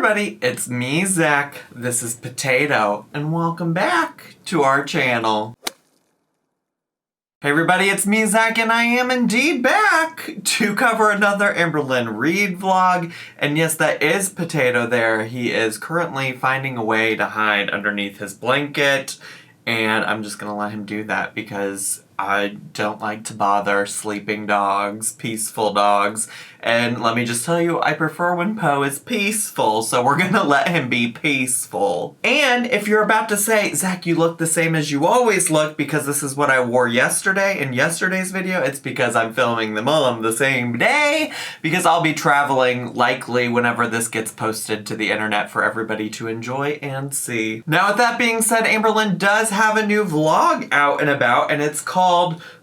everybody, it's me, Zach. This is Potato, and welcome back to our channel. Hey everybody, it's me, Zach, and I am indeed back to cover another Amberlynn Reed vlog. And yes, that is Potato there. He is currently finding a way to hide underneath his blanket, and I'm just gonna let him do that because I don't like to bother sleeping dogs, peaceful dogs. And let me just tell you, I prefer when Poe is peaceful, so we're gonna let him be peaceful. And if you're about to say, Zach, you look the same as you always look because this is what I wore yesterday in yesterday's video, it's because I'm filming them on the same day, because I'll be traveling likely whenever this gets posted to the internet for everybody to enjoy and see. Now with that being said, Amberlynn does have a new vlog out and about, and it's called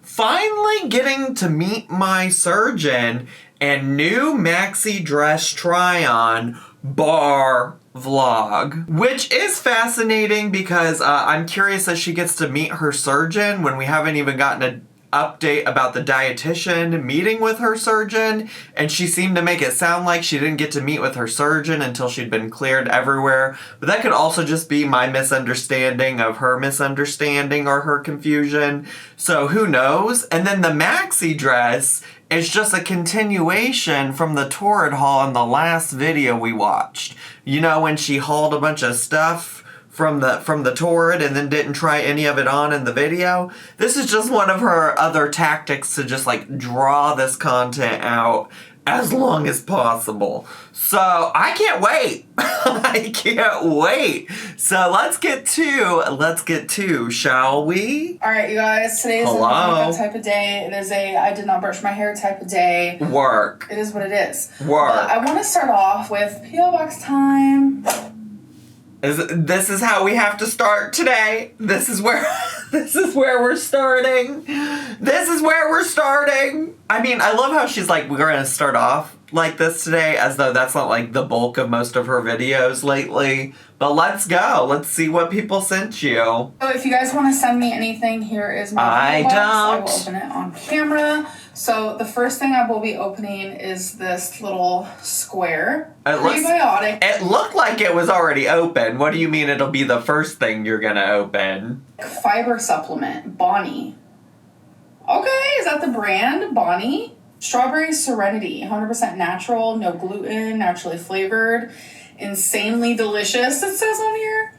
Finally Getting to Meet My Surgeon and New Maxi Dress Try-On Bar Vlog, which is fascinating because I'm curious that she gets to meet her surgeon when we haven't even gotten an update about the dietitian meeting with her surgeon, and she seemed to make it sound like she didn't get to meet with her surgeon until she'd been cleared everywhere, but that could also just be my misunderstanding of her misunderstanding or her confusion, so who knows. And then the maxi dress is just a continuation from the torrid haul in the last video we watched. You know, when she hauled a bunch of stuff from the torrid and then didn't try any of it on in the video? This is just one of her other tactics to just like draw this content out as long as possible. So I can't wait. I can't wait. So let's get to, shall we? All right, you guys, today is a makeup type of day. It is a I did not brush my hair type of day. Work. It is what it is. Work. But I want to start off with P.O. Box time. This is how we have to start today. This is where we're starting. This is where we're starting. I mean, I love how she's like, we're gonna start off like this today, as though that's not like the bulk of most of her videos lately. But let's go. Let's see what people sent you. So if you guys want to send me anything, here is my P.O. box. I will open it on camera. So the first thing I will be opening is this little square prebiotic. It looked like it was already open. What do you mean it'll be the first thing you're gonna open? Fiber supplement, Bonnie. Okay, is that the brand, Bonnie? Strawberry Serenity, 100% natural, no gluten, naturally flavored, insanely delicious, it says on here.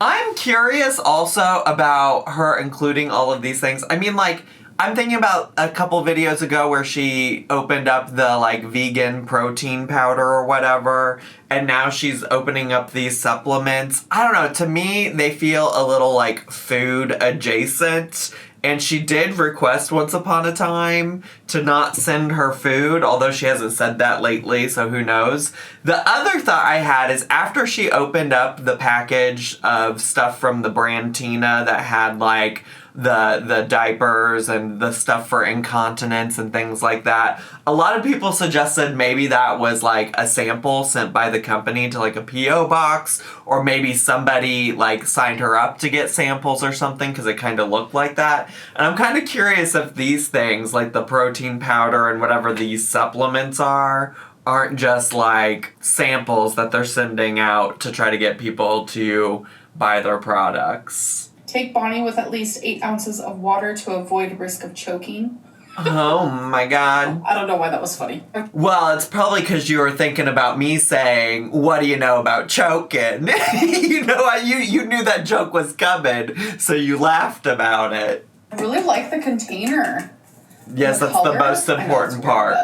I'm curious also about her including all of these things. I mean, like, I'm thinking about a couple videos ago where she opened up the like vegan protein powder or whatever, and now she's opening up these supplements. I don't know, to me they feel a little like food adjacent, and she did request once upon a time to not send her food, although she hasn't said that lately, so who knows. The other thought I had is after she opened up the package of stuff from the brand Tina that had like the diapers and the stuff for incontinence and things like that, a lot of people suggested maybe that was like a sample sent by the company to like a P.O. box, or maybe somebody like signed her up to get samples or something, because it kind of looked like that. And I'm kind of curious if these things like the protein powder and whatever these supplements aren't just like samples that they're sending out to try to get people to buy their products. Take Bonnie with at least 8 ounces of water to avoid risk of choking. Oh my god. I don't know why that was funny. Well, it's probably because you were thinking about me saying, what do you know about choking? You know, you knew that joke was coming, so you laughed about it. I really like the container. Yes, that's the most important part.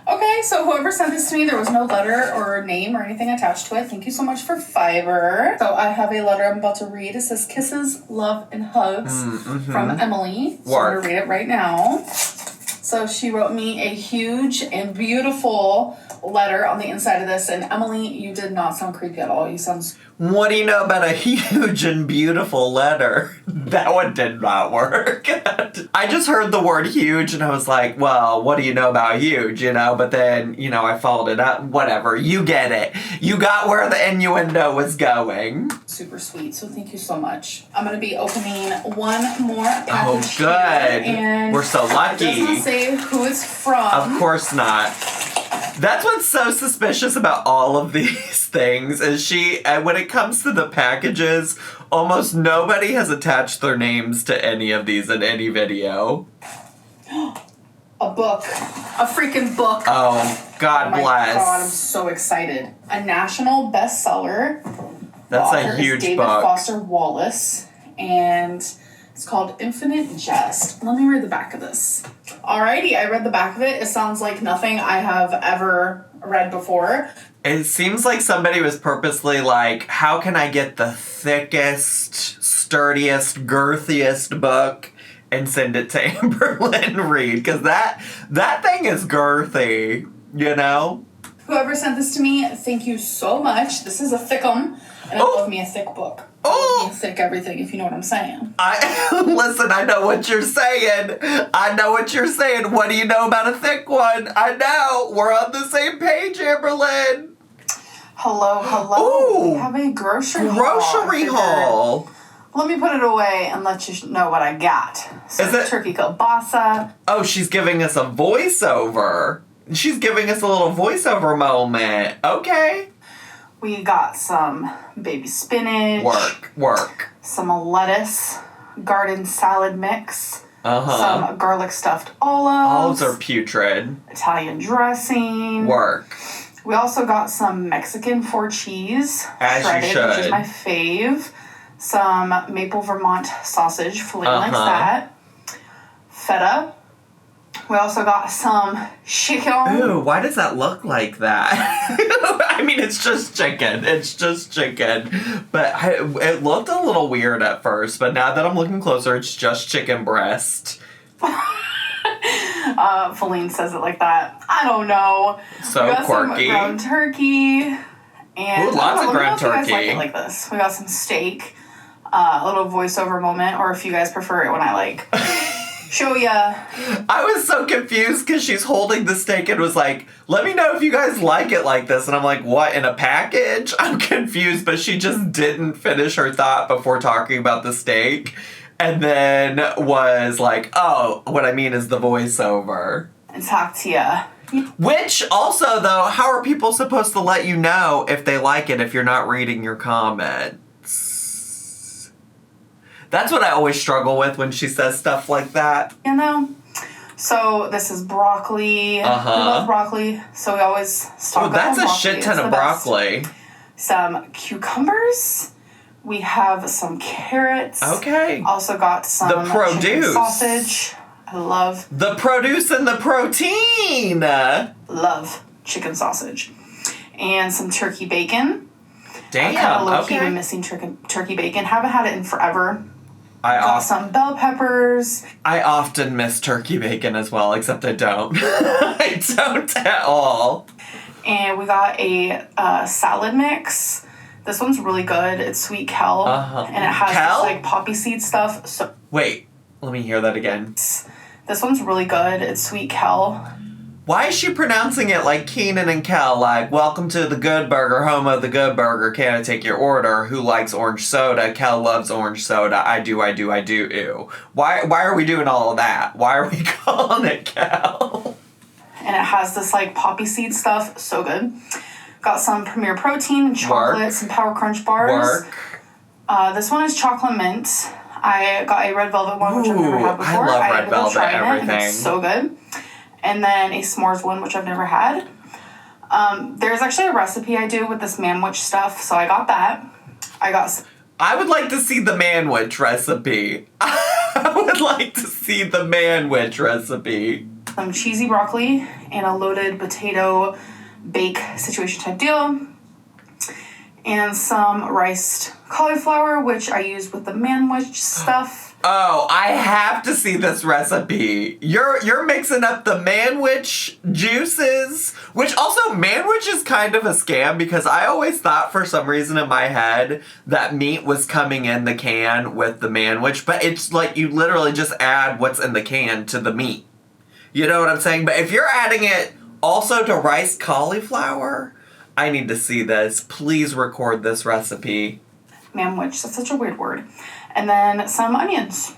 Okay, so whoever sent this to me, there was no letter or name or anything attached to it. Thank you so much for fiber. So I have a letter I'm about to read. It says, kisses, love, and hugs from Emily. So I'm going to read it right now. So she wrote me a huge and beautiful letter on the inside of this. And Emily, you did not sound creepy at all. You sound... What do you know about a huge and beautiful letter? That one did not work. I just heard the word huge and I was like, well, what do you know about huge, you know? But then, you know, I followed it up. Whatever, you get it. You got where the innuendo was going. Super sweet, so thank you so much. I'm going to be opening one more package. Oh, good. And we're so lucky. It doesn't say who it's from. Of course not. That's what's so suspicious about all of these things is when it comes to the packages, almost nobody has attached their names to any of these in any video. A book. A freaking book. Oh, God bless. Oh my God, I'm so excited. A national bestseller. That's the a author huge is David book. Foster Wallace, and it's called Infinite Jest. Let me read the back of this. Alrighty, I read the back of it. It sounds like nothing I have ever read before. It seems like somebody was purposely like, how can I get the thickest, sturdiest, girthiest book and send it to Amberlynn read? Because that thing is girthy, you know? Whoever sent this to me, thank you so much. This is a thickum, and I love me a thick book. I love me a thick everything, if you know what I'm saying. Listen, I know what you're saying. I know what you're saying. What do you know about a thick one? I know. We're on the same page, Amberlynn. Hello. Ooh. We have a grocery haul. Let me put it away and let you know what I got. So Is it turkey kielbasa? Oh, she's giving us a voiceover. She's giving us a little voiceover moment. Okay. We got some baby spinach. Work. Some lettuce, garden salad mix. Some garlic stuffed olives. Olives are putrid. Italian dressing. Work. We also got some Mexican four cheese. As you shredded, should. which is my fave. Some maple Vermont sausage, fillet like that. Feta. We also got some chicken. Ooh, why does that look like that? I mean, it's just chicken. But it looked a little weird at first, but now that I'm looking closer, it's just chicken breast. Feline says it like that. I don't know. So we got quirky. Some ground turkey. And ooh, lots of ground turkey. You guys like it like this. We got some steak. A little voiceover moment, or if you guys prefer it when I like show ya. I was so confused because she's holding the steak and was like, let me know if you guys like it like this. And I'm like, what, in a package? I'm confused, but she just didn't finish her thought before talking about the steak. And then was like, oh, what I mean is the voiceover. And talk to ya. Which also, though, how are people supposed to let you know if they like it if you're not reading your comments? That's what I always struggle with when she says stuff like that. You know? So this is broccoli. We love broccoli, so we always stock up on that's broccoli. a shit ton of broccoli. Some cucumbers. We have some carrots. Okay. Also got some the produce. Chicken sausage. I love the produce and the protein. Love chicken sausage. And some turkey bacon. Damn. I've kind of low-key been missing turkey bacon. Haven't had it in forever. Got some bell peppers. I often miss turkey bacon as well, except I don't. I don't at all. And we got a salad mix. This one's really good. It's sweet kale. And it has this, like, poppy seed stuff. So wait, let me hear that again. This one's really good. It's sweet kale. Why is she pronouncing it like Keenan and Kel? Like, welcome to the Good Burger, home of the Good Burger. Can I take your order? Who likes orange soda? Kel loves orange soda. I do, ew. Why are we doing all of that? Why are we calling it Kel? And it has this, like, poppy seed stuff. So good. Got some Premier Protein, chocolate, some Power Crunch bars. This one is chocolate mint. I got a red velvet one, which I've never had before. I love red velvet everything. And it's so good. And then a s'mores one, which I've never had. There's actually a recipe I do with this manwich stuff, so I got that. I would like to see the manwich recipe. I would like to see the manwich recipe. Some cheesy broccoli and a loaded potato bake situation type deal. And some riced cauliflower, which I used with the manwich stuff. Oh, I have to see this recipe. You're mixing up the manwich juices, which also manwich is kind of a scam because I always thought for some reason in my head that meat was coming in the can with the manwich, but it's like you literally just add what's in the can to the meat. You know what I'm saying? But if you're adding it also to riced cauliflower, I need to see this. Please record this recipe. Manwich, that's such a weird word. And then some onions.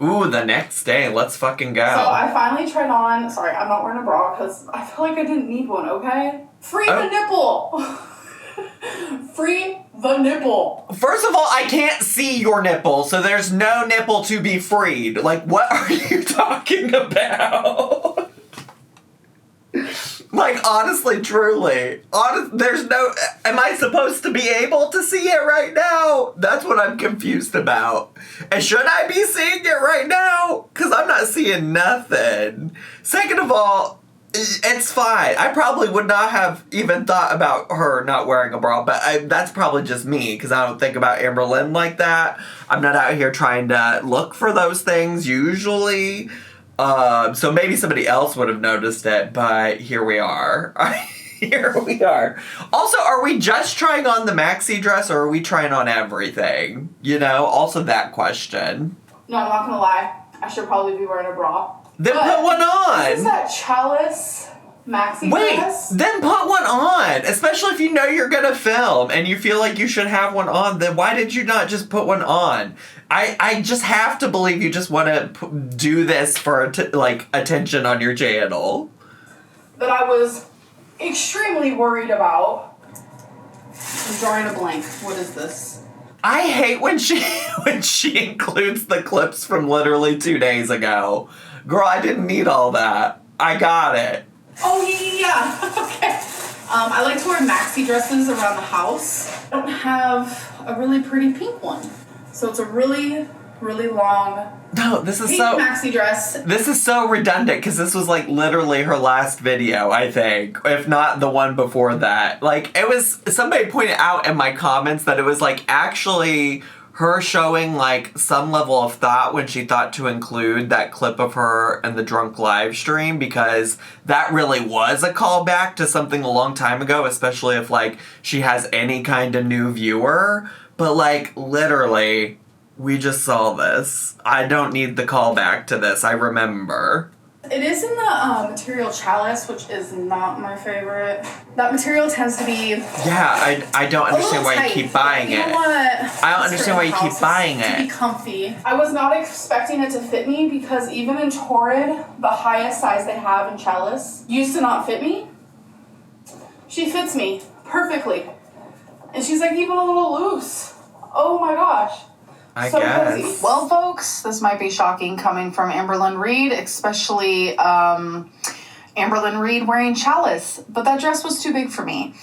Ooh, the next day. Let's fucking go. So I finally tried on... Sorry, I'm not wearing a bra because I feel like I didn't need one, okay? Free the nipple! Free the nipple. First of all, I can't see your nipple, so there's no nipple to be freed. Like, what are you talking about? Like, honestly, truly. There's no... Am I supposed to be able to see it right now? That's what I'm confused about. And should I be seeing it right now? Because I'm not seeing nothing. Second of all, it's fine. I probably would not have even thought about her not wearing a bra, but that's probably just me, because I don't think about Amberlynn like that. I'm not out here trying to look for those things, usually. So maybe somebody else would have noticed it, but here we are. Here we are. Also, are we just trying on the maxi dress, or are we trying on everything? You know, also that question. No, I'm not gonna lie. I should probably be wearing a bra. Then put one on. This is that chalice maxi dress. Then put one on. Especially if you know you're gonna film and you feel like you should have one on. Then why did you not just put one on? I just have to believe you just want to do this for attention on your channel. That I was extremely worried about. I'm drawing a blank. What is this? I hate when she includes the clips from literally 2 days ago. Girl, I didn't need all that. I got it. Oh, yeah. Okay. I like to wear maxi dresses around the house. I don't have a really pretty pink one. So it's a really, really long pink maxi dress. This is so redundant because this was like literally her last video, I think. If not the one before that. Like, it was, somebody pointed out in my comments that it was like actually her showing like some level of thought when she thought to include that clip of her in the drunk live stream, because that really was a callback to something a long time ago, especially if like she has any kind of new viewer. But like literally, we just saw this. I don't need the callback to this. I remember. It is in the material chalice, which is not my favorite. That material tends to be... Yeah, I don't understand why you keep buying it. I don't understand why you keep buying it. To be comfy. I was not expecting it to fit me because even in Torrid, the highest size they have in chalice used to not fit me. She fits me perfectly. And she's like even a little loose. Oh my gosh. I guess. Cozy. Well, folks, this might be shocking coming from Amberlynn Reed, especially Amberlynn Reed wearing chalice. But that dress was too big for me.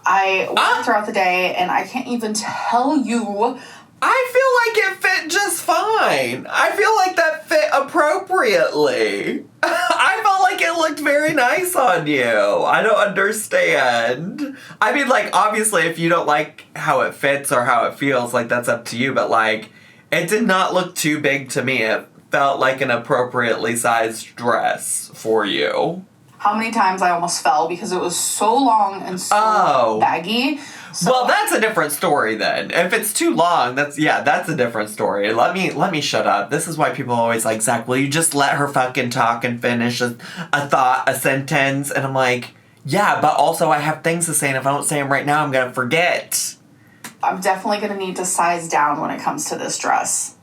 I wore throughout the day, and I can't even tell you. I feel like it fit just fine. I feel like that fit appropriately. I felt like it looked very nice on you. I don't understand. I mean, like, obviously, if you don't like how it fits or how it feels, like, that's up to you. But, like, it did not look too big to me. It felt like an appropriately sized dress for you. How many times I almost fell because it was so long and so baggy. So well, that's a different story then. If it's too long, that's a different story. Let me shut up. This is why people are always like, Zach, will you just let her fucking talk and finish a thought, a sentence? And I'm like, yeah, but also I have things to say, and if I don't say them right now, I'm gonna forget. I'm definitely gonna need to size down when it comes to this dress.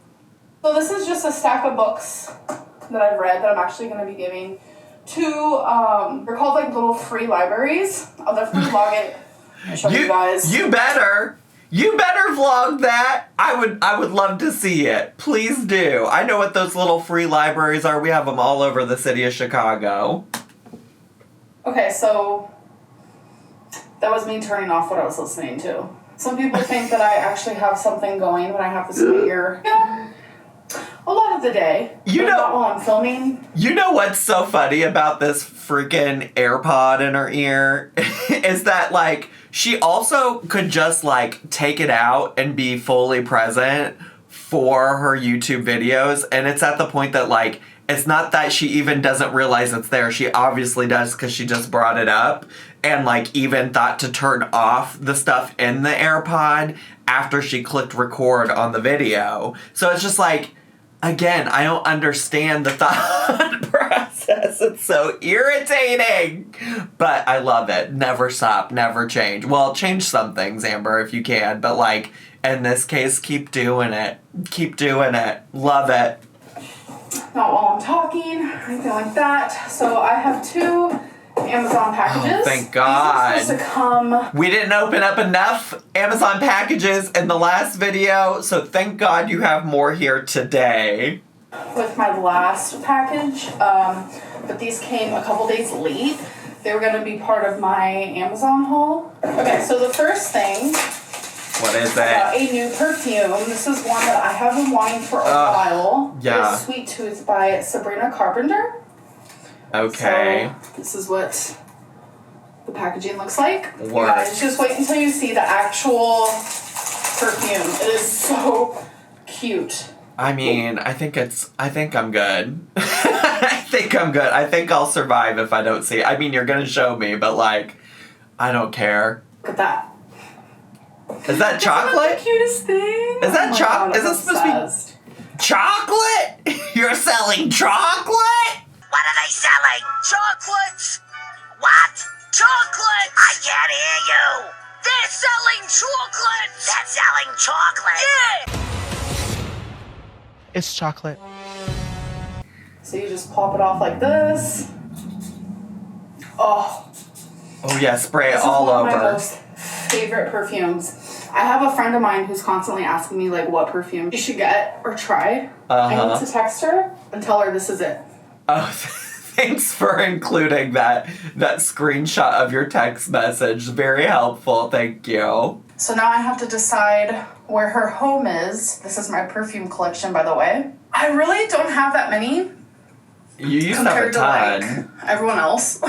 So this is just a stack of books that I've read that I'm actually gonna be giving to, they're called like little free libraries. I'll definitely vlog it. Show you guys. You better vlog that. I would love to see it. Please do. I know what those little free libraries are. We have them all over the city of Chicago. Okay, so that was me turning off what I was listening to. Some people think that I actually have something going when I have this in my ear. Yeah. A lot of the day. Not while I'm filming. You know what's so funny about this freaking AirPod in her ear? Is that, like, she also could just, like, take it out and be fully present for her YouTube videos. And it's at the point that, like, it's not that she even doesn't realize it's there. She obviously does because she just brought it up. And, like, even thought to turn off the stuff in the AirPod after she clicked record on the video. So it's just, like, again, I don't understand the thought process. It's so irritating. But I love it. Never stop. Never change. Well, change some things, Amber, if you can. But, like, in this case, keep doing it. Keep doing it. Love it. not while I'm talking, or anything like that. So I have 2 Amazon packages. Oh, thank God. These are supposed to come. We didn't open up enough Amazon packages in the last video, so thank God you have more here today. With my last package, but these came a couple days late. They were going to be part of my Amazon haul. Okay, so the first thing. What is it? A new perfume. This is one that I have been wanting for a while. Yeah. It's Sweet Tooth by Sabrina Carpenter. Okay. So this is what the packaging looks like. Word. You guys, just wait until you see the actual perfume. It is so cute. I mean, I think I'm good. I think I'm good. I think I'll survive if I don't see it. I mean, you're gonna show me, but like, I don't care. Look at that. Is that chocolate? That's the cutest thing. Is that chocolate? Is this supposed to be chocolate? You're selling chocolate? What are they selling? Chocolates! What? Chocolate! I can't hear you! They're selling chocolates! They're selling chocolate! Yeah! It's chocolate. So you just pop it off like this. Oh. Oh yeah, spray it This all is one over. of my most favorite perfumes. I have a friend of mine who's constantly asking me like what perfume you should get or try. I need to text her and tell her this is it. Oh, thanks for including that screenshot of your text message. Very helpful. Thank you. So now I have to decide where her home is. This is my perfume collection, by the way. I really don't have that many. You used to have a compared ton. to like everyone else.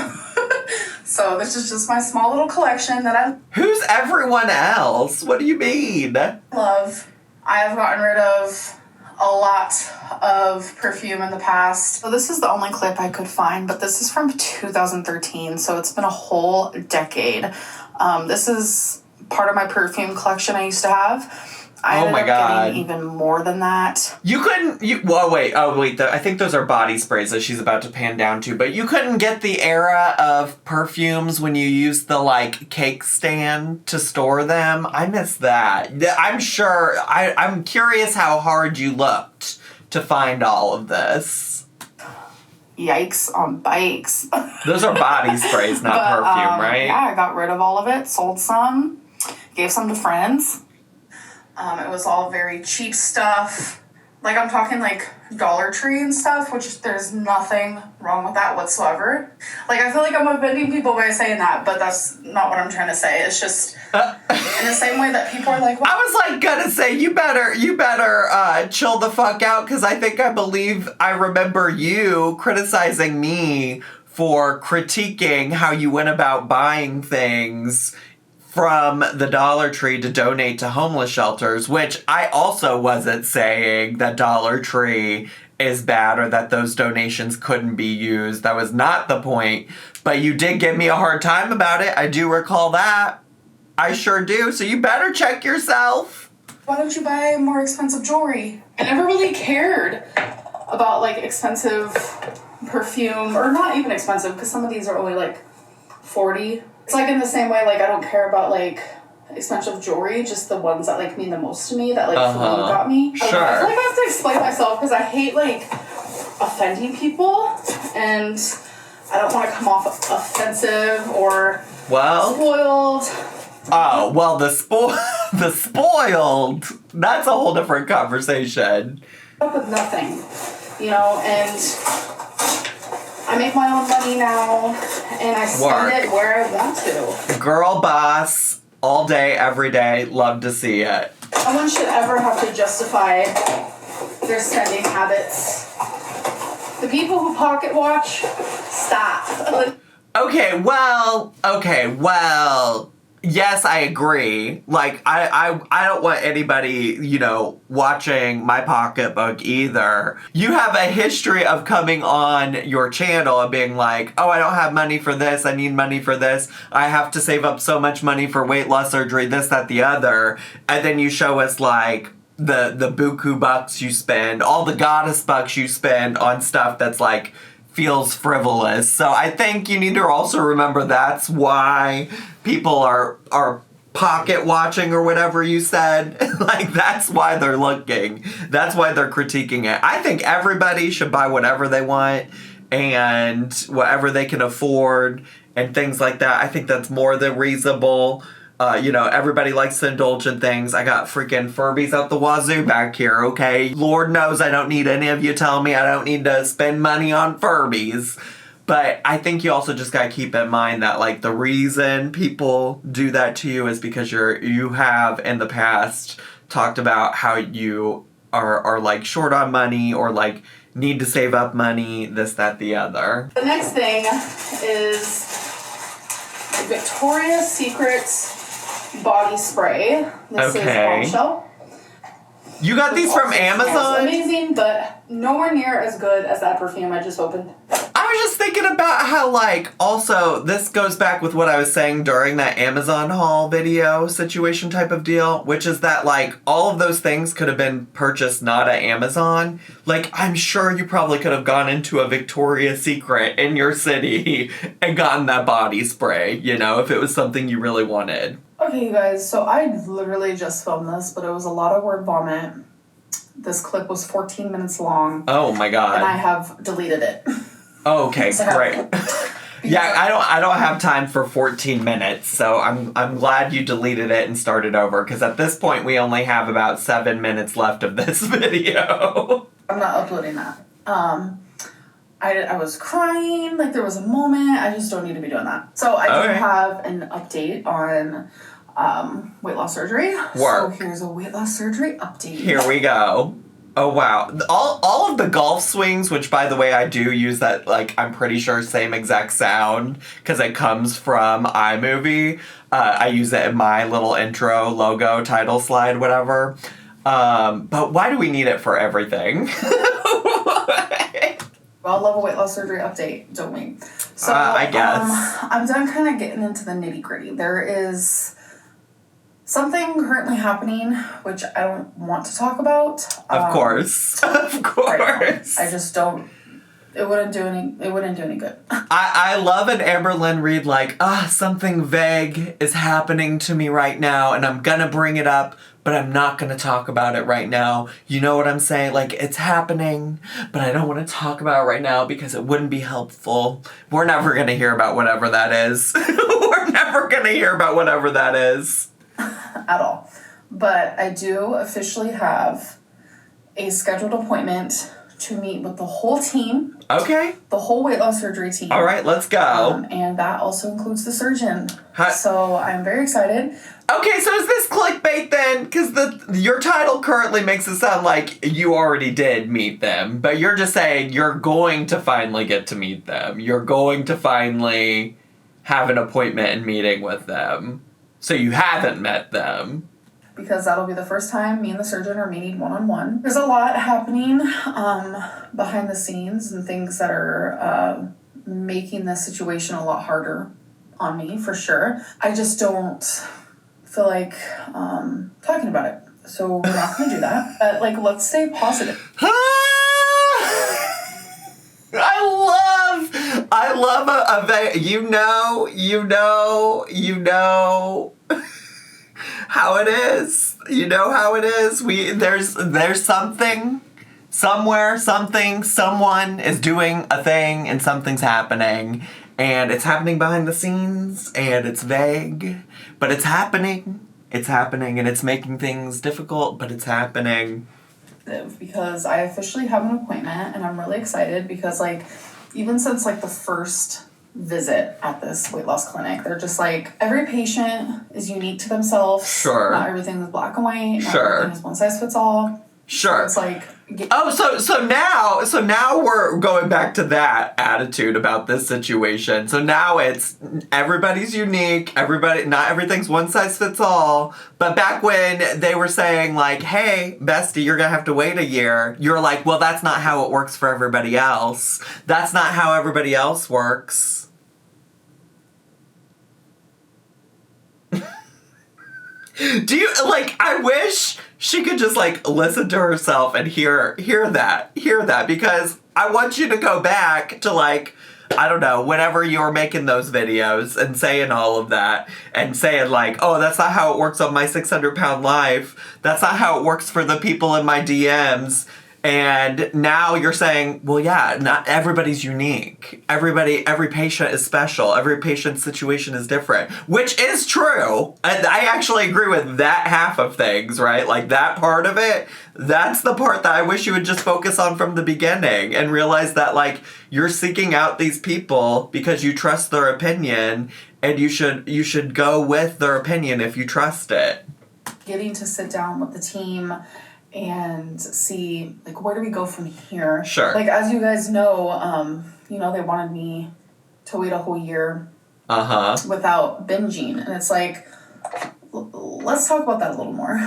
So this is just my small little collection that I Who's everyone else? What do you mean? love. I have gotten rid of a lot of perfume in the past. So this is the only clip I could find, but this is from 2013, so it's been a whole decade. This is part of my perfume collection I used to have. I ended up getting even more than that. You couldn't, I think those are body sprays that she's about to pan down to, but you couldn't get the era of perfumes when you used the, like, cake stand to store them. I miss that. I'm sure, I'm curious how hard you looked to find all of this. Yikes on bikes. Those are body sprays, not perfume, right? Yeah, I got rid of all of it, sold some, gave some to friends. It was all very cheap stuff. Like, I'm talking, like, Dollar Tree and stuff, which there's nothing wrong with that whatsoever. Like, I feel like I'm offending people by saying that, but that's not what I'm trying to say. It's just in the same way that people are like, I was, like, gonna say, you better chill the fuck out, because I believe I remember you criticizing me for critiquing how you went about buying things from the Dollar Tree to donate to homeless shelters, which I also wasn't saying that Dollar Tree is bad or that those donations couldn't be used. That was not the point. But you did give me a hard time about it. I do recall that. I sure do. So you better check yourself. why don't you buy more expensive jewelry? I never really cared about, like, expensive perfume, or not even expensive, because some of these are only, like, $40. It's like in the same way, like, I don't care about, like, expensive jewelry, just the ones that, like, mean the most to me, that, like, Flo got me. Sure. I feel like I have to explain myself, because I hate, like, offending people, and I don't want to come off offensive or spoiled. Oh, well, the spoiled, that's a whole different conversation. Up with nothing, you know, and I make my own money now, and I spend it where I want to. Girl boss, all day, every day, love to see it. No one should ever have to justify their spending habits. The people who pocket watch, stop. Okay, well, yes, I agree. Like, I don't want anybody, you know, watching my pocketbook either. You have a history of coming on your channel and being like, oh, I don't have money for this, I need money for this, I have to save up so much money for weight loss surgery, this, that, the other. And then you show us, like, the buku bucks you spend, all the goddess bucks you spend on stuff that's, like, feels frivolous. So I think you need to also remember that's why people are pocket watching or whatever you said. Like, that's why they're looking. That's why they're critiquing it. I think everybody should buy whatever they want and whatever they can afford and things like that. I think that's more than reasonable. Everybody likes to indulge in things. I got freaking Furbies out the wazoo back here, okay? Lord knows I don't need any of you telling me I don't need to spend money on Furbies. But I think you also just gotta keep in mind that, like, the reason people do that to you is because you have in the past talked about how you are like short on money or like need to save up money, this, that, the other. The next thing is Victoria's Secret body spray. This is Bombshell. You got these from Amazon? Amazing, but nowhere near as good as that perfume I just opened. I was just thinking about how, like, also, this goes back with what I was saying during that Amazon haul video situation type of deal, which is that, like, all of those things could have been purchased not at Amazon. Like, I'm sure you probably could have gone into a Victoria's Secret in your city and gotten that body spray, if it was something you really wanted. Okay, you guys, so I literally just filmed this, but it was a lot of word vomit. This clip was 14 minutes long. Oh my god. And I have deleted it. Oh, okay, great. Yeah, I don't have time for 14 minutes, so I'm glad you deleted it and started over, because at this point we only have about 7 minutes left of this video. I'm not uploading that. I was crying, like there was a moment, I just don't need to be doing that. So I do have an update on weight loss surgery. Work. So here's a weight loss surgery update. Here we go. Oh wow. All of the golf swings, which by the way I do use that, like, I'm pretty sure same exact sound because it comes from iMovie. I use it in my little intro logo title slide, whatever. But why do we need it for everything? Well, love a weight loss surgery update, don't we? So I guess. I'm done kind of getting into the nitty gritty. There is something currently happening, which I don't want to talk about. Of course. Of course. Right, I just don't. It wouldn't do any good. I love an Amberlynn read like, something vague is happening to me right now, and I'm gonna bring it up, but I'm not gonna talk about it right now. You know what I'm saying? Like, it's happening, but I don't want to talk about it right now because it wouldn't be helpful. We're never gonna hear about whatever that is. We're never gonna hear about whatever that is. At all. But I do officially have a scheduled appointment to meet with the whole team. Okay. The whole weight loss surgery team. All right, let's go. And that also includes the surgeon. So I'm very excited. Okay, so is this clickbait then? Because your title currently makes it sound like you already did meet them, but you're just saying you're going to finally get to meet them. You're going to finally have an appointment and meeting with them. So you haven't met them. Because that'll be the first time me and the surgeon are meeting one-on-one. There's a lot happening behind the scenes and things that are making this situation a lot harder on me, for sure. I just don't feel like talking about it. So we're not going to do that. But, let's stay positive. I love a you know how it is. You know how it is. There's something somewhere, someone is doing a thing and something's happening, and it's happening behind the scenes and it's vague, but it's happening. It's happening and it's making things difficult, but it's happening. Because I officially have an appointment and I'm really excited because even since the first visit at this weight loss clinic, they're just every patient is unique to themselves. Sure. Not everything is black and white. Not Sure. everything is one size fits all. Sure. So it's so now we're going back to that attitude about this situation. So now it's everybody's unique, not everything's one size fits all. But back when they were saying hey, bestie, you're gonna have to wait a year, you're like, well, that's not how it works for everybody else. That's not how everybody else works. Do you I wish she could just listen to herself and hear that because I want you to go back to I don't know, whenever you're making those videos and saying all of that and saying like, oh, that's not how it works on my 600-pound life. That's not how it works for the people in my DMs. And now you're saying, well, yeah, not everybody's unique. Every patient is special. Every patient's situation is different, which is true. And I actually agree with that half of things, right? Like that part of it, that's the part that I wish you would just focus on from the beginning and realize that like you're seeking out these people because you trust their opinion, and you should go with their opinion if you trust it. Getting to sit down with the team and see, like, where do we go from here? Sure. Like, as you guys know, they wanted me to wait a whole year without binging. And it's like, let's talk about that a little more.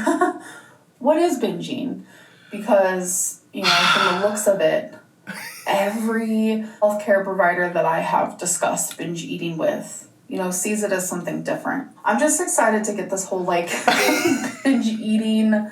What is binging? Because, from the looks of it, every healthcare provider that I have discussed binge eating with, sees it as something different. I'm just excited to get this whole, like, binge eating...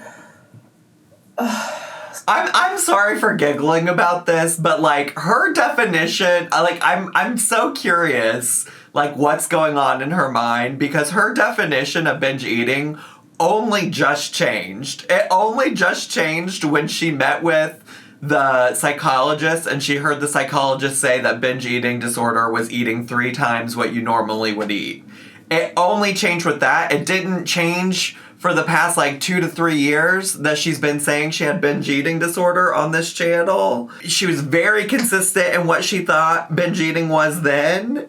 I'm sorry for giggling about this, but like her definition, like I'm so curious like what's going on in her mind, because her definition of binge eating only just changed. It only just changed when she met with the psychologist and she heard the psychologist say that binge eating disorder was eating 3 times what you normally would eat. It only changed with that. It didn't change for the past like 2 to 3 years that she's been saying she had binge eating disorder on this channel. She was very consistent in what she thought binge eating was then.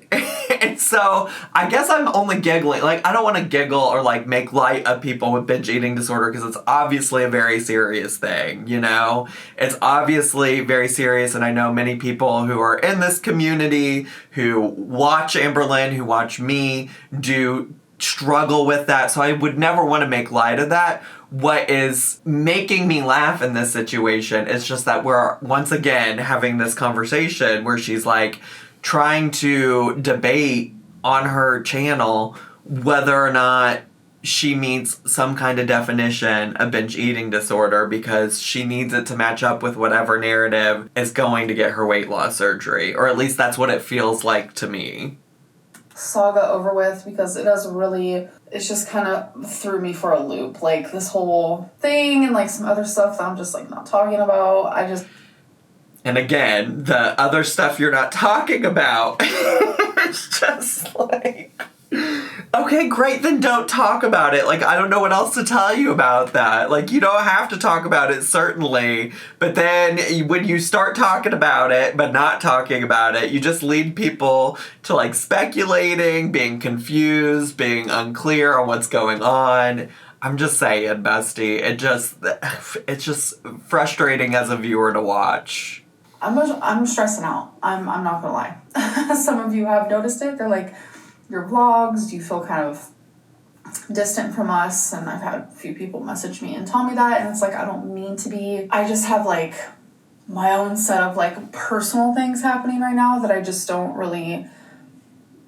And so I guess I'm only giggling. Like, I don't want to giggle or like make light of people with binge eating disorder because it's obviously a very serious thing, It's obviously very serious, and I know many people who are in this community who watch Amberlynn, who watch me do struggle with that, so I would never want to make light of that. What is making me laugh in this situation is just that we're once again having this conversation where she's like trying to debate on her channel whether or not she meets some kind of definition of binge eating disorder because she needs it to match up with whatever narrative is going to get her weight loss surgery, or at least that's what it feels like to me. Saga over with, because it's just kind of threw me for a loop. Like, this whole thing and like some other stuff that I'm just like not talking about. And again, the other stuff you're not talking about, it's just like, okay, great, then don't talk about it. Like, I don't know what else to tell you about that. Like, you don't have to talk about it, certainly. But then when you start talking about it, but not talking about it, you just lead people to, like, speculating, being confused, being unclear on what's going on. I'm just saying, bestie, it's just frustrating as a viewer to watch. I'm stressing out. I'm not gonna lie. Some of you have noticed it. They're like, your vlogs, do you feel kind of distant from us? And I've had a few people message me and tell me that, and it's like, I don't mean to be. I just have like my own set of like personal things happening right now that I just don't really,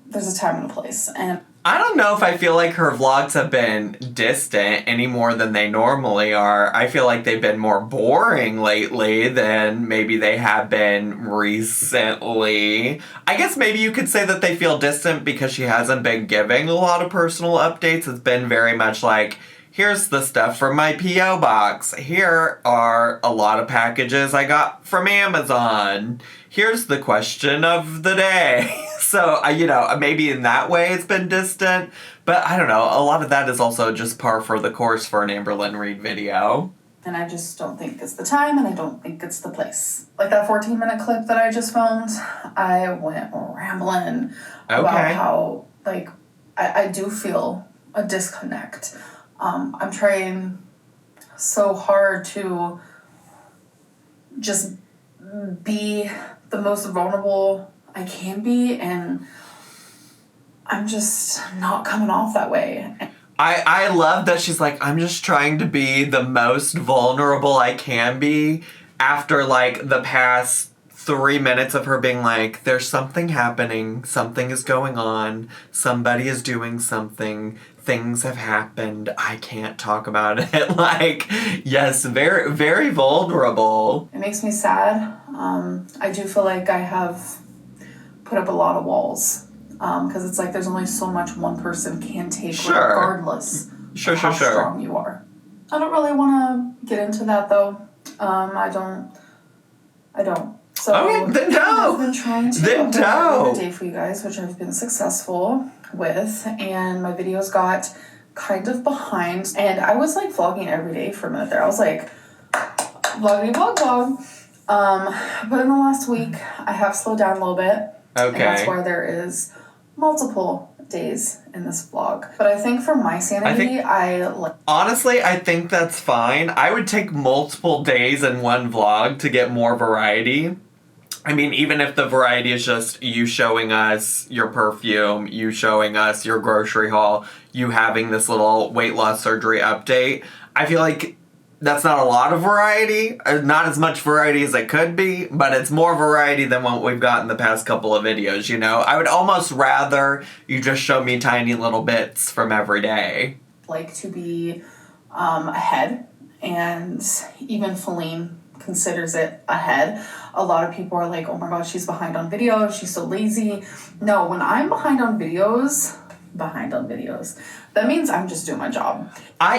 there's a time and a place. And I don't know if I feel like her vlogs have been distant any more than they normally are. I feel like they've been more boring lately than maybe they have been recently. I guess maybe you could say that they feel distant because she hasn't been giving a lot of personal updates. It's been very much like, here's the stuff from my P.O. box. Here are a lot of packages I got from Amazon. Here's the question of the day. So, maybe in that way it's been distant. But I don't know. A lot of that is also just par for the course for an Amberlynn Reid video. And I just don't think it's the time, and I don't think it's the place. Like that 14-minute clip that I just filmed, I went rambling about how, like, I do feel a disconnect. I'm trying so hard to just be the most vulnerable I can be, and I'm just not coming off that way. I love that she's like, I'm just trying to be the most vulnerable I can be after like the past 3 minutes of her being like, there's something happening, something is going on, somebody is doing something, things have happened, I can't talk about it. Like, yes, very, very vulnerable. It makes me sad. I do feel like I have put up a lot of walls. Because it's like there's only so much one person can take regardless of how strong you are. I don't really want to get into that though. I don't. So okay, then I've been trying to upload every day for you guys, which I've been successful with, and my videos got kind of behind, and I was like vlogging every day for a minute there. I was like, vloggity vlog. But in the last week, I have slowed down a little bit. Okay. And that's why there is multiple days in this vlog. But I think for my sanity, honestly, I think that's fine. I would take multiple days in one vlog to get more variety. I mean, even if the variety is just you showing us your perfume, you showing us your grocery haul, you having this little weight loss surgery update, I feel like that's not a lot of variety. Not as much variety as it could be, but it's more variety than what we've got in the past couple of videos, you know? I would almost rather you just show me tiny little bits from every day. Like to be ahead, and even Feline considers it ahead. A lot of people are like, oh my god, she's behind on videos, she's so lazy. No, when I'm behind on videos, that means I'm just doing my job.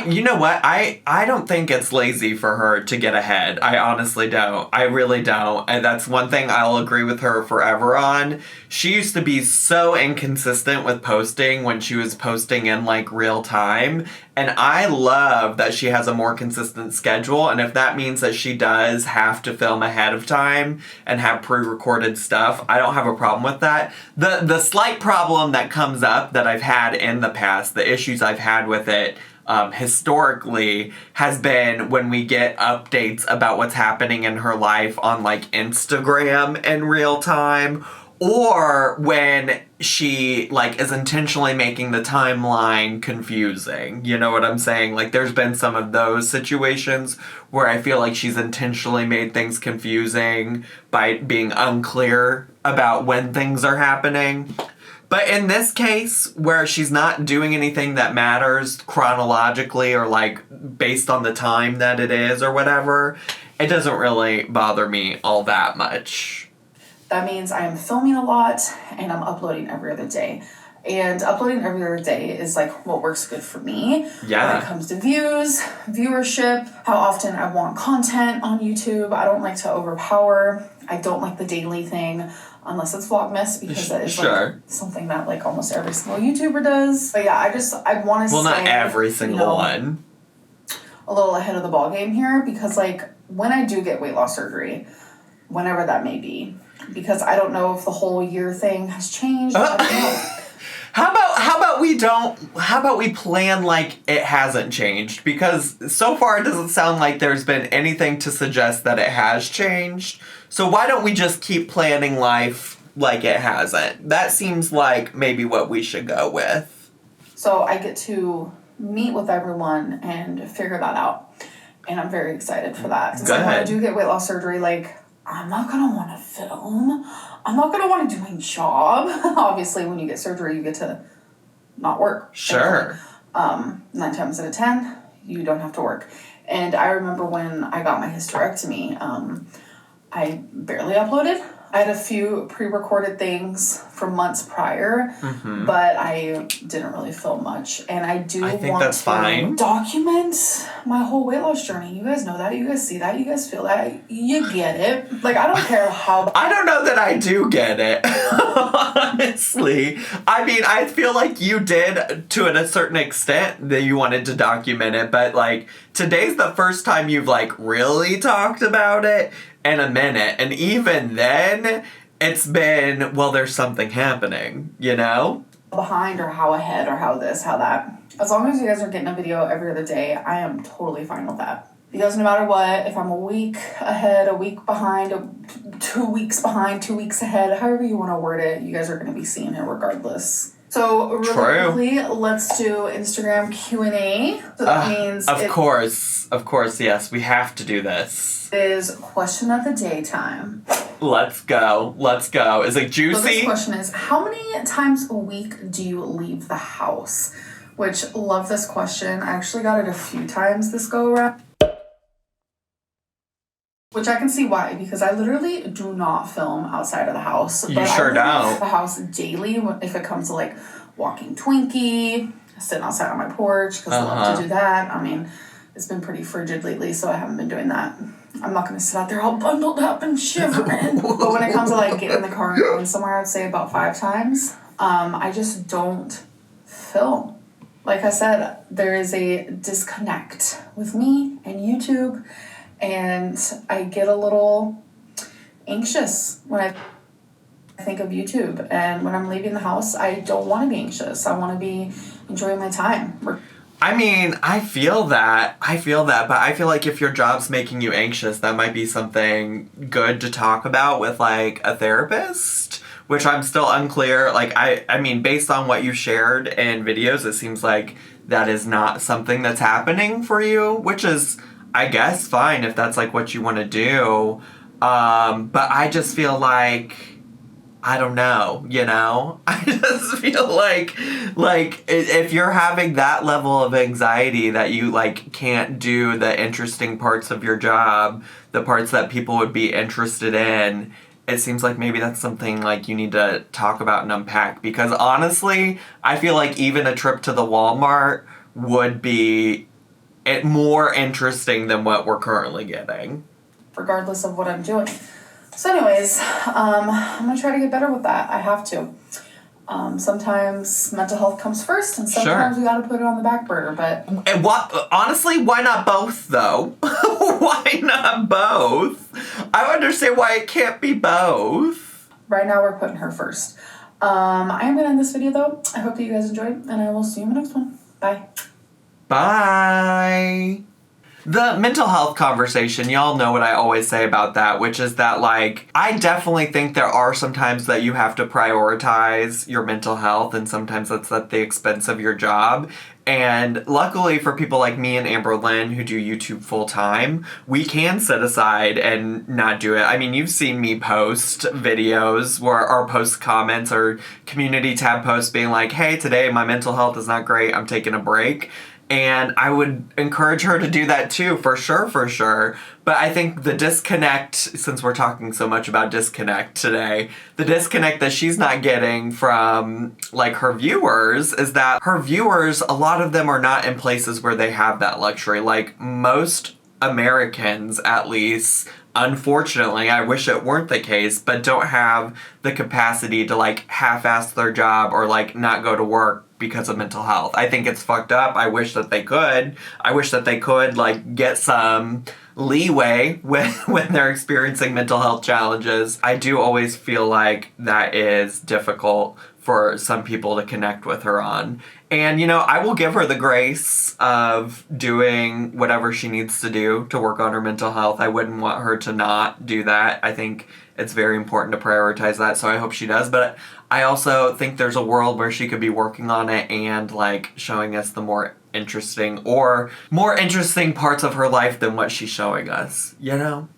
You know what? I don't think it's lazy for her to get ahead. I honestly don't. I really don't. And that's one thing I'll agree with her forever on. She used to be so inconsistent with posting when she was posting in like real time. And I love that she has a more consistent schedule. And if that means that she does have to film ahead of time and have pre-recorded stuff, I don't have a problem with that. The slight problem that comes up that I've had in the past, the issues I've had with it, historically has been when we get updates about what's happening in her life on like Instagram in real time, or when she like is intentionally making the timeline confusing. You know what I'm saying? Like there's been some of those situations where I feel like she's intentionally made things confusing by being unclear about when things are happening. But in this case, where she's not doing anything that matters chronologically or like based on the time that it is or whatever, it doesn't really bother me all that much. That means I am filming a lot and I'm uploading every other day. And uploading every other day is like what works good for me. Yeah. When it comes to views, viewership, how often I want content on YouTube. I don't like to overpower. I don't like the daily thing. Unless it's Vlogmas, because that is like something that like almost every single YouTuber does. But yeah, I want to well, not every single one. A little ahead of the ball game here, because like when I do get weight loss surgery, whenever that may be, because I don't know if the whole year thing has changed. I don't know. How about we plan like it hasn't changed? Because so far it doesn't sound like there's been anything to suggest that it has changed. So why don't we just keep planning life like it hasn't? That seems like maybe what we should go with. So I get to meet with everyone and figure that out. And I'm very excited for that. Because when I do get weight loss surgery, like, I'm not going to want to film. I'm not going to want to do my job. Obviously, when you get surgery, you get to not work. Sure. 9 times out of 10, you don't have to work. And I remember when I got my hysterectomy, I barely uploaded. I had a few pre-recorded things from months prior, but I didn't really film much. And I think that's fine. Document my whole weight loss journey. You guys know that. You guys see that. You guys feel that. You get it. Like, I don't care how... I don't know that I do get it, honestly. I mean, I feel like you did to a certain extent that you wanted to document it, but, like, today's the first time you've, like, really talked about it in a minute. And even then, it's been, well, there's something happening, you know? Behind or how ahead or how this, how that. As long as you guys are getting a video every other day, I am totally fine with that. Because no matter what, if I'm a week ahead, a week behind, 2 weeks behind, 2 weeks ahead, however you want to word it, you guys are going to be seeing it regardless. So really quickly, let's do Instagram Q&A. So that means... Of course, yes, we have to do this. Is question of the day time. Let's go. Is it juicy? So this question is, how many times a week do you leave the house? Which, love this question. I actually got it a few times this go around. Which I can see why, because I literally do not film outside of the house. You sure don't. I leave the house daily if it comes to like walking Twinkie, sitting outside on my porch, because I love to do that. I mean, it's been pretty frigid lately, so I haven't been doing that. I'm not going to sit out there all bundled up and shivering. But when it comes to like getting in the car and going somewhere, I'd say about 5 times. I just don't film. Like I said, there is a disconnect with me and YouTube, and I get a little anxious when I think of YouTube. And when I'm leaving the house, I don't want to be anxious. I want to be enjoying my time. I mean, I feel that, but I feel like if your job's making you anxious, that might be something good to talk about with, like, a therapist, which I'm still unclear. Like, I mean, based on what you shared in videos, it seems like that is not something that's happening for you, which is, I guess, fine if that's, like, what you want to do. But I just feel like, I don't know, you know? I just feel like if you're having that level of anxiety that you, like, can't do the interesting parts of your job, the parts that people would be interested in, it seems like maybe that's something, like, you need to talk about and unpack. Because honestly, I feel like even a trip to the Walmart would be more interesting than what we're currently getting. Regardless of what I'm doing. So anyways, I'm going to try to get better with that. I have to. Sometimes mental health comes first, and sometimes we got to put it on the back burner, but... And honestly, why not both, though? Why not both? I don't understand why it can't be both. Right now, we're putting her first. I am going to end this video, though. I hope that you guys enjoyed, and I will see you in the next one. Bye. Bye. The mental health conversation, y'all know what I always say about that, which is that, like, I definitely think there are some times that you have to prioritize your mental health, and sometimes that's at the expense of your job. And luckily for people like me and Amberlynn who do YouTube full time, we can set aside and not do it. I mean, you've seen me post videos or post comments or community tab posts being like, hey, today my mental health is not great, I'm taking a break. And I would encourage her to do that too, for sure. But I think the disconnect, since we're talking so much about disconnect today, the disconnect that she's not getting from, like, her viewers is that her viewers, a lot of them are not in places where they have that luxury. Like, most Americans, at least, unfortunately, I wish it weren't the case, but don't have the capacity to, like, half-ass their job or, like, not go to work because of mental health. I think it's fucked up. I wish that they could. I wish that they could, like, get some leeway when they're experiencing mental health challenges. I do always feel like that is difficult for some people to connect with her on. And, you know, I will give her the grace of doing whatever she needs to do to work on her mental health. I wouldn't want her to not do that. I think it's very important to prioritize that, so I hope she does. But I also think there's a world where she could be working on it and, like, showing us the more interesting parts of her life than what she's showing us, you know?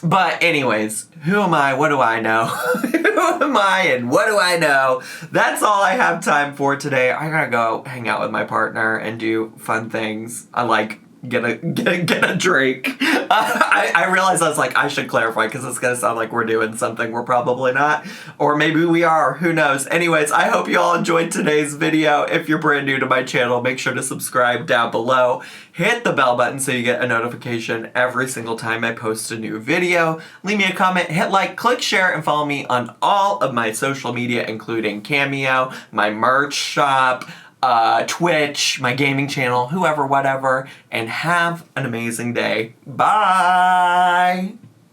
But anyways, who am I? What do I know? Who am I and what do I know? That's all I have time for today. I gotta go hang out with my partner and do fun things. I like get a drink. I realized I was like, I should clarify because it's gonna sound like we're doing something we're probably not, or maybe we are, who knows. Anyways, I hope you all enjoyed today's video. If you're brand new to my channel, make sure to subscribe down below. Hit the bell button so you get a notification every single time I post a new video. Leave me a comment, hit like, click share, and follow me on all of my social media, including Cameo, my merch shop, Twitch, my gaming channel, whoever, whatever, and have an amazing day. Bye!